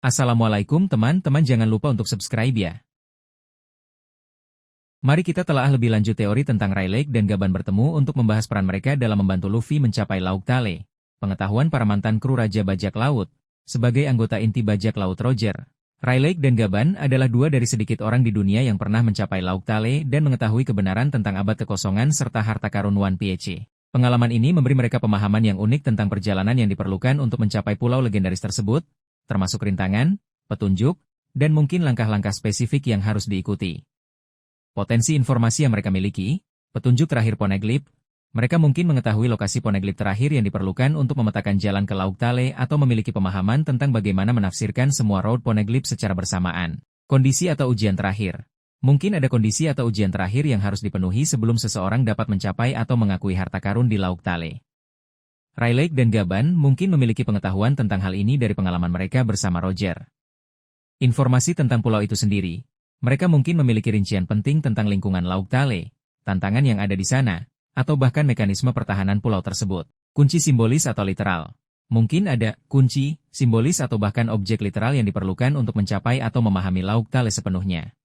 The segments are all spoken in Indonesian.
Assalamualaikum teman-teman, jangan lupa untuk subscribe ya. Mari kita telaah lebih lanjut teori tentang Rayleigh dan Gaban bertemu untuk membahas peran mereka dalam membantu Luffy mencapai Laut Tale. Pengetahuan para mantan kru Raja Bajak Laut. Sebagai anggota inti Bajak Laut Roger, Rayleigh dan Gaban adalah dua dari sedikit orang di dunia yang pernah mencapai Laut Tale dan mengetahui kebenaran tentang abad kekosongan serta harta karun One Piece. Pengalaman ini memberi mereka pemahaman yang unik tentang perjalanan yang diperlukan untuk mencapai pulau legendaris tersebut, termasuk rintangan, petunjuk, dan mungkin langkah-langkah spesifik yang harus diikuti. Potensi informasi yang mereka miliki, petunjuk terakhir Poneglyph, mereka mungkin mengetahui lokasi Poneglyph terakhir yang diperlukan untuk memetakan jalan ke Laut Tale atau memiliki pemahaman tentang bagaimana menafsirkan semua road Poneglyph secara bersamaan. Kondisi atau ujian terakhir. Mungkin ada kondisi atau ujian terakhir yang harus dipenuhi sebelum seseorang dapat mencapai atau mengakui harta karun di Laut Tale. Rayleigh dan Gaban mungkin memiliki pengetahuan tentang hal ini dari pengalaman mereka bersama Roger. Informasi tentang pulau itu sendiri. Mereka mungkin memiliki rincian penting tentang lingkungan Laut Tale, tantangan yang ada di sana, atau bahkan mekanisme pertahanan pulau tersebut. Kunci simbolis atau literal. Mungkin ada kunci, simbolis atau bahkan objek literal yang diperlukan untuk mencapai atau memahami Laut Tale sepenuhnya.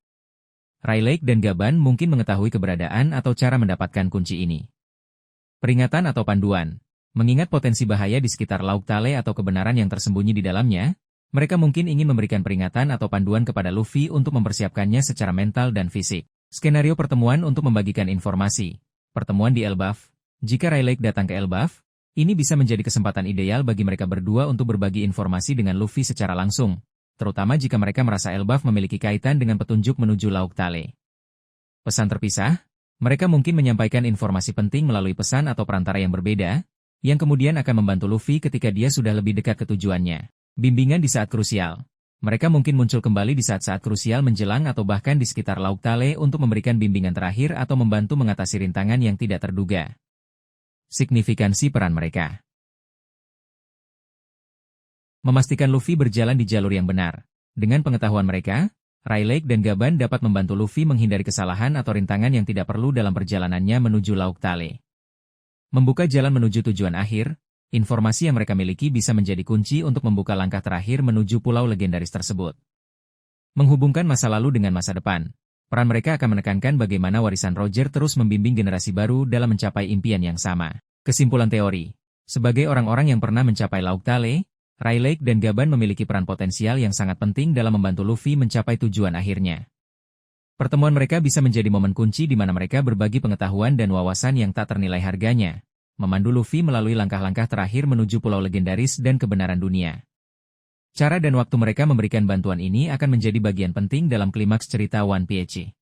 Rayleigh dan Gaban mungkin mengetahui keberadaan atau cara mendapatkan kunci ini. Peringatan atau panduan. Mengingat potensi bahaya di sekitar Laut Tale atau kebenaran yang tersembunyi di dalamnya, mereka mungkin ingin memberikan peringatan atau panduan kepada Luffy untuk mempersiapkannya secara mental dan fisik. Skenario pertemuan untuk membagikan informasi. Pertemuan di Elbaf. Jika Rayleigh datang ke Elbaf, ini bisa menjadi kesempatan ideal bagi mereka berdua untuk berbagi informasi dengan Luffy secara langsung, terutama jika mereka merasa Elbaf memiliki kaitan dengan petunjuk menuju Laut Tale. Pesan terpisah. Mereka mungkin menyampaikan informasi penting melalui pesan atau perantara yang berbeda, yang kemudian akan membantu Luffy ketika dia sudah lebih dekat ke tujuannya. Bimbingan di saat krusial. Mereka mungkin muncul kembali di saat-saat krusial menjelang atau bahkan di sekitar Laut Tale untuk memberikan bimbingan terakhir atau membantu mengatasi rintangan yang tidak terduga. Signifikansi peran mereka. Memastikan Luffy berjalan di jalur yang benar. Dengan pengetahuan mereka, Rayleigh dan Gaban dapat membantu Luffy menghindari kesalahan atau rintangan yang tidak perlu dalam perjalanannya menuju Laut Tale. Membuka jalan menuju tujuan akhir, informasi yang mereka miliki bisa menjadi kunci untuk membuka langkah terakhir menuju pulau legendaris tersebut. Menghubungkan masa lalu dengan masa depan. Peran mereka akan menekankan bagaimana warisan Roger terus membimbing generasi baru dalam mencapai impian yang sama. Kesimpulan teori. Sebagai orang-orang yang pernah mencapai Laut Tale, Rayleigh dan Gaban memiliki peran potensial yang sangat penting dalam membantu Luffy mencapai tujuan akhirnya. Pertemuan mereka bisa menjadi momen kunci di mana mereka berbagi pengetahuan dan wawasan yang tak ternilai harganya, memandu Luffy melalui langkah-langkah terakhir menuju pulau legendaris dan kebenaran dunia. Cara dan waktu mereka memberikan bantuan ini akan menjadi bagian penting dalam klimaks cerita One Piece.